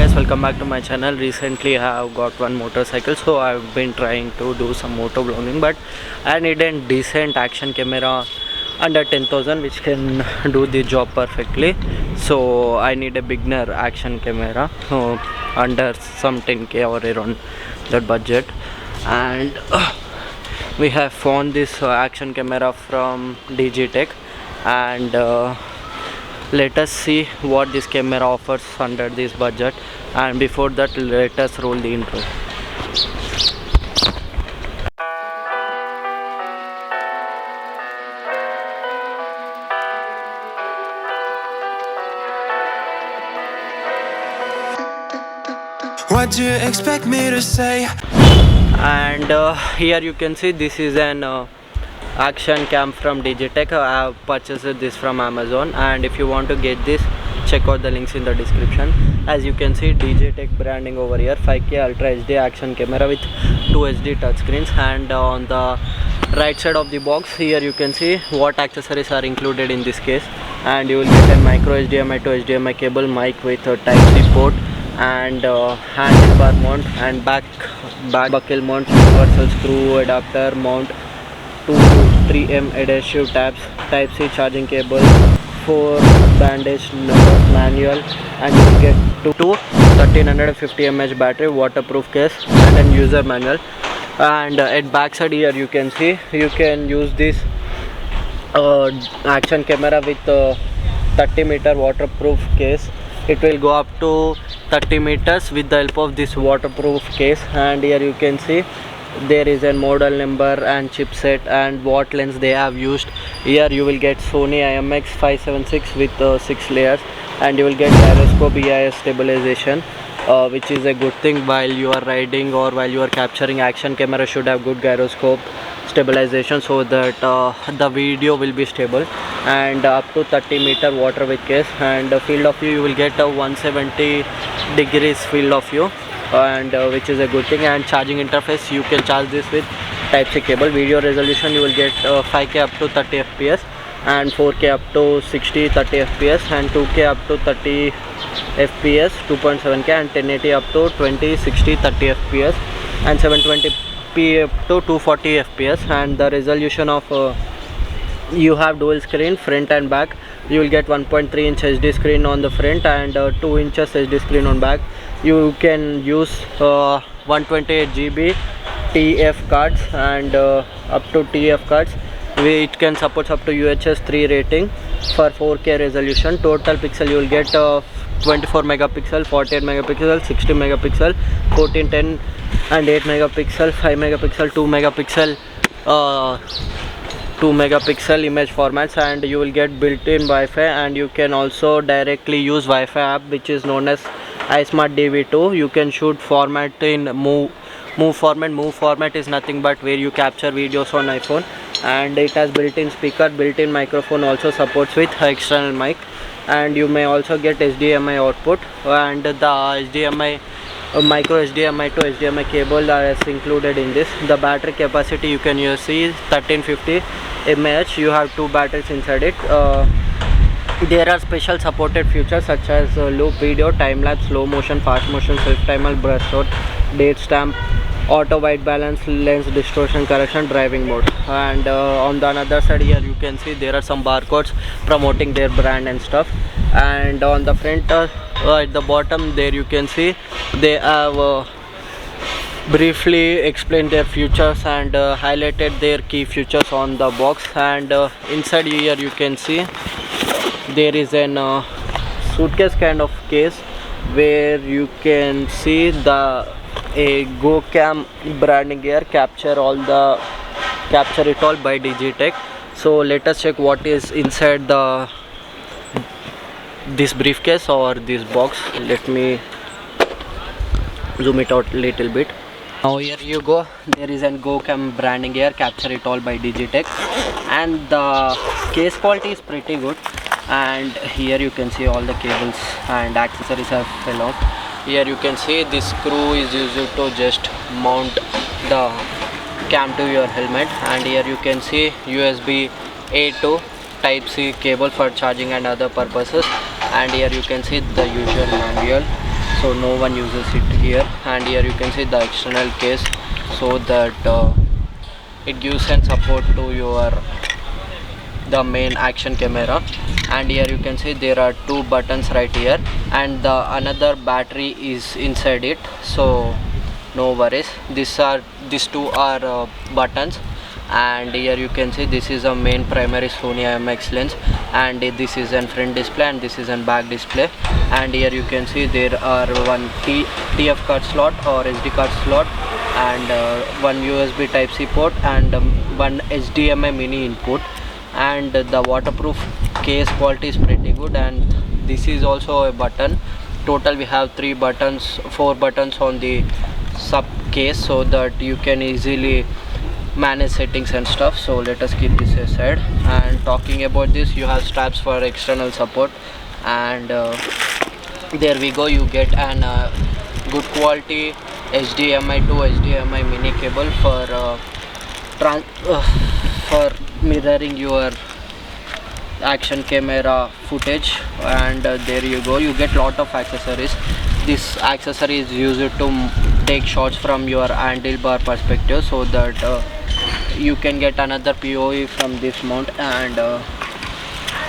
guys, welcome back to my channel. Recently I have got one motorcycle, so I've been trying to do some motor vlogging, but I need a decent action camera under 10,000 which can do the job perfectly. So I need a beginner action camera under some 10k or around that budget, and we have found this action camera from Digitek, and let us see what this camera offers under this budget. And before that, let us roll the intro. What do you expect me to say? And here you can see this is an action cam from Digitek. I have purchased this from Amazon, and if you want to get this, check out the links in the description. As you can see, Digitek branding over here, 5K Ultra HD action camera with 2 HD touchscreens. And on the right side of the box here you can see what accessories are included in this case, and you will get a micro HDMI to HDMI cable, mic with a Type-C port, and handlebar mount and back buckle mount, universal screw adapter mount, 2 3M adhesive tabs, Type-C charging cable, 4 bandage numbers manual, and you will get 2 1350 mAh battery, waterproof case, and then user manual. And at back side here you can see you can use this action camera with 30-meter waterproof case. It will go up to 30 meters with the help of this waterproof case. And here you can see there is a model number and chipset and what lens they have used. Here you will get Sony IMX576 with 6 layers, and you will get gyroscope EIS stabilization, which is a good thing while you are riding or while you are capturing. Action camera should have good gyroscope stabilization so that the video will be stable. And up to 30-meter water with case, and field of view you will get a 170 degrees field of view, and which is a good thing. And charging interface, you can charge this with Type-C cable. Video resolution, you will get 5K up to 30 fps, and 4K up to 60 30 fps, and 2K up to 30 fps, 2.7K, and 1080 up to 20 60 30 fps, and 720p up to 240 fps. And the resolution of you have dual screen front and back. You will get 1.3 inch HD screen on the front and 2 inches HD screen on back. You can use 128 GB TF cards and up to TF cards. It can support up to UHS 3 rating for 4K resolution. Total pixel you will get 24 megapixel, 48 megapixel, 60 megapixel, 14, 10 and 8 megapixel, 5 megapixel, 2 megapixel image formats. And you will get built-in Wi-Fi, and you can also directly use Wi-Fi app which is known as iSmart DV2. You can shoot format in move format. Move format is nothing but where you capture videos on iPhone, and it has built-in speaker, built-in microphone, also supports with external mic. And you may also get HDMI output, and the HDMI micro HDMI to HDMI cable is included in this. The battery capacity you can see is 1350 mAh. You have 2 batteries inside it. There are special supported features such as loop video, time lapse, slow motion, fast motion, self timer, brush stroke, date stamp, auto white balance, lens distortion correction, driving mode. And on the another side here you can see there are some barcodes promoting their brand and stuff. And on the front at the bottom there you can see they have briefly explained their features and highlighted their key features on the box. And inside here you can see there is an suitcase kind of case where you can see a GoCAM branding here, capture it all by Digitek. So let us check what is inside this briefcase or this box. Let me zoom it out a little bit. Now here you go, there is an GoCAM branding here, capture it all by Digitek, and the case quality is pretty good. And here you can see all the cables and accessories have fell off. Here you can see this screw is used to just mount the cam to your helmet. And here you can see USB A to Type-C cable for charging and other purposes. And here you can see the usual manual. so no one uses it here. And here you can see the external case, so that it gives and support to your the main action camera. And here you can see there are two buttons right here, and the another battery is inside it, so no worries. These two are buttons. And here you can see this is a main primary Sony IMX lens, and this is an front display and this is an back display. And here you can see there are one TF card slot or SD card slot, and one USB type C port, and one HDMI mini input. And the waterproof case quality is pretty good. And this is also a button. Total we have four buttons on the sub case, so that you can easily manage settings and stuff. So let us keep this aside. And talking about this, you have straps for external support. And there we go, you get an good quality HDMI to HDMI mini cable for mirroring your action camera footage. And there you go, you get lot of accessories. This accessory is used to take shots from your handlebar perspective, so that you can get another POV from this mount. And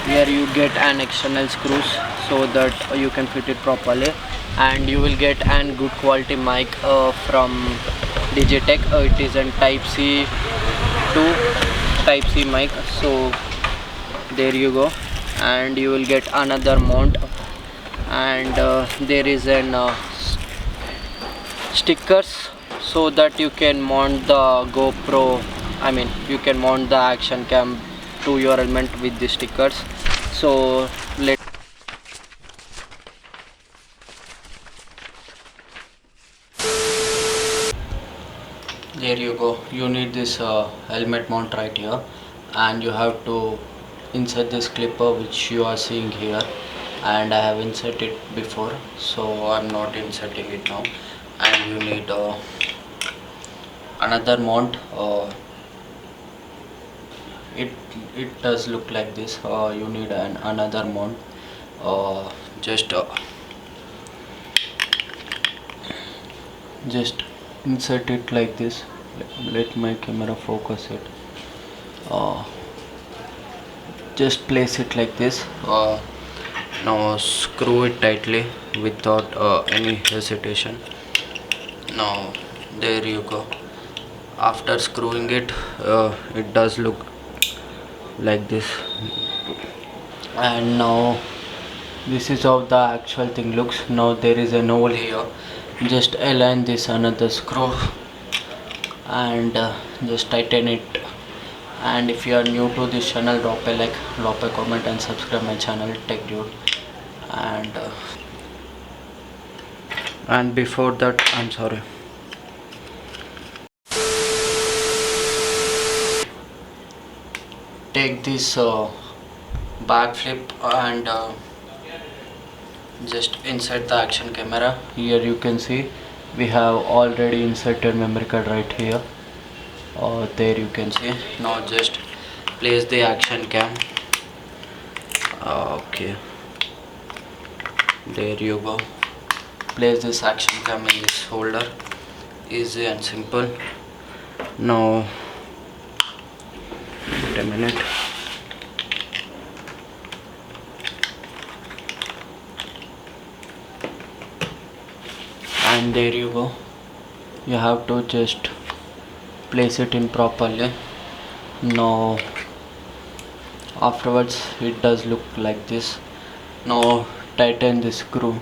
here you get an external screws, so that you can fit it properly. And you will get an good quality mic from Digitek. It is a type C to type C mic, so there you go. And you will get another mount. And there is an stickers, so that you can mount the GoPro, you can mount the action cam to your helmet with the stickers. So there you go, you need this helmet mount right here, and you have to insert this clipper which you are seeing here. And I have inserted before, so I'm not inserting it now. And you need another mount. It does look like this. You need another mount. Just insert it like this. Let my camera focus it. Just place it like this. Now screw it tightly without any hesitation. Now there you go. After screwing it, it does look like this. And now this is how the actual thing looks. Now there is an hole here. Just align this another screw and just tighten it. And if you are new to this channel, drop a like, drop a comment, and subscribe my channel Tech Dude. And before that, I'm sorry, take this back flip and just insert the action camera. Here you can see we have already inserted memory card right here. There you can see. Now just place the action cam. Okay, there you go. Place this action cam in this holder. Easy and simple. Now wait a minute. And there you go. You have to just place it in properly. Now afterwards it does look like this. Now tighten the screw,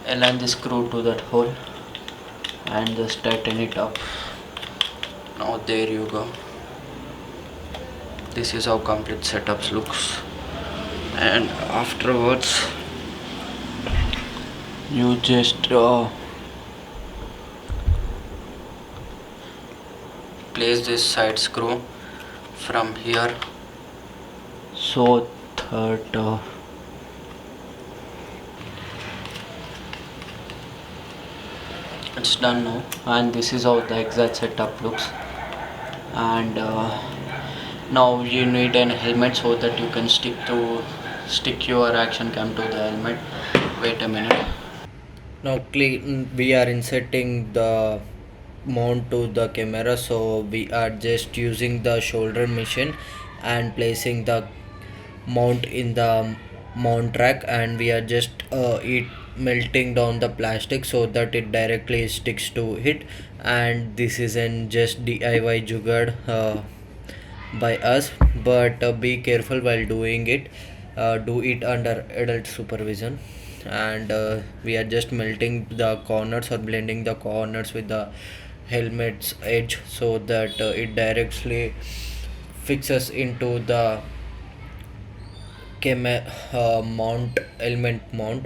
align the screw to that hole and just tighten it up. Now there you go. This is how complete setups looks. And afterwards you just place this side screw from here, so that it's done now. And this is how the exact setup looks. And now you need an helmet, so that you can stick your action cam to the helmet. Wait a minute. Now we are inserting the mount to the camera, so we are just using the shoulder machine and placing the mount in the mount rack, and we are just it melting down the plastic so that it directly sticks to it. And this isn't just DIY jugaad by us, but be careful while doing it. Do it under adult supervision. And we are just melting the corners or blending the corners with the helmet's edge so that it directly fixes into the mount element mount.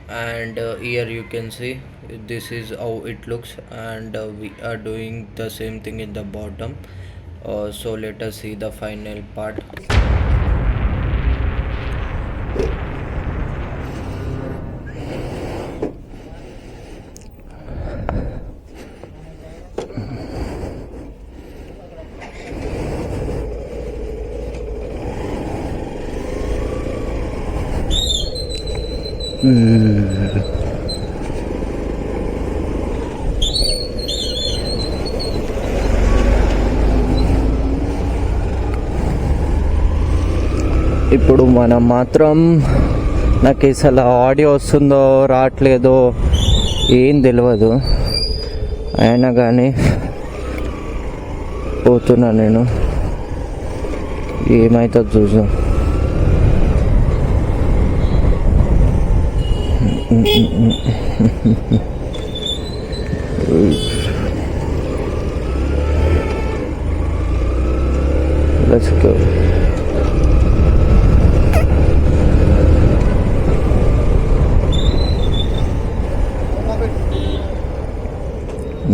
And here you can see this is how it looks, and we are doing the same thing in the bottom. So let us see the final part. ఇప్పుడు మనం మాత్రం నాకు అసలు audio వస్తుందో రావట్లేదో ఏం తెలియదు, అయినా కానీ పోతున్నా నేను. ఏమవుతుందో చూద్దాం. Let's go.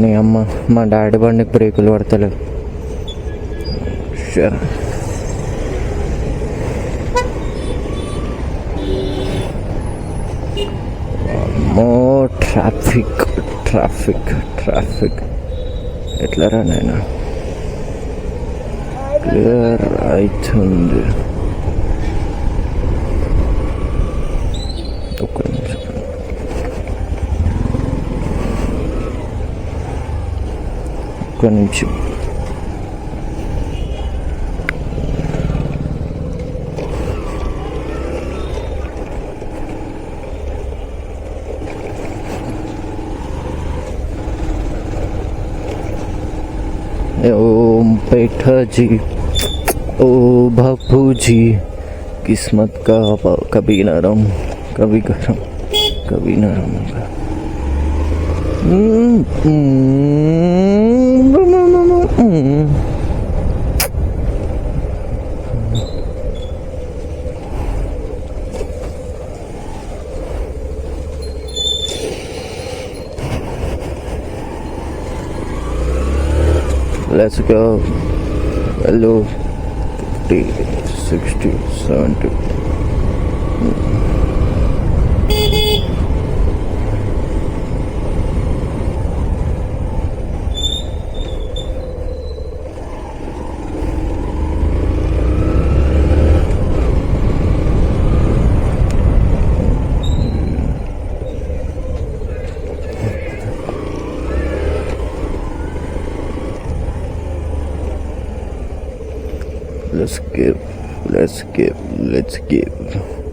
నీ అమ్మ, మా డాడీ బండికి బ్రేకులు పడతలేవు. షూర్. ట్రాఫిక్ ట్రాఫిక్ ట్రాఫిక్ ఎట్లరా నాయనా? క్లియర్ అవుతుంది. ఒక్క నిమిషం. ఒక్క నిమిషం. ओ बेटा जी, ओ बापू जी, किस्मत का कभी नरम कभी गरम कभी नरम होगा. Let's go. Hello. 50, 60, 70. Let's give.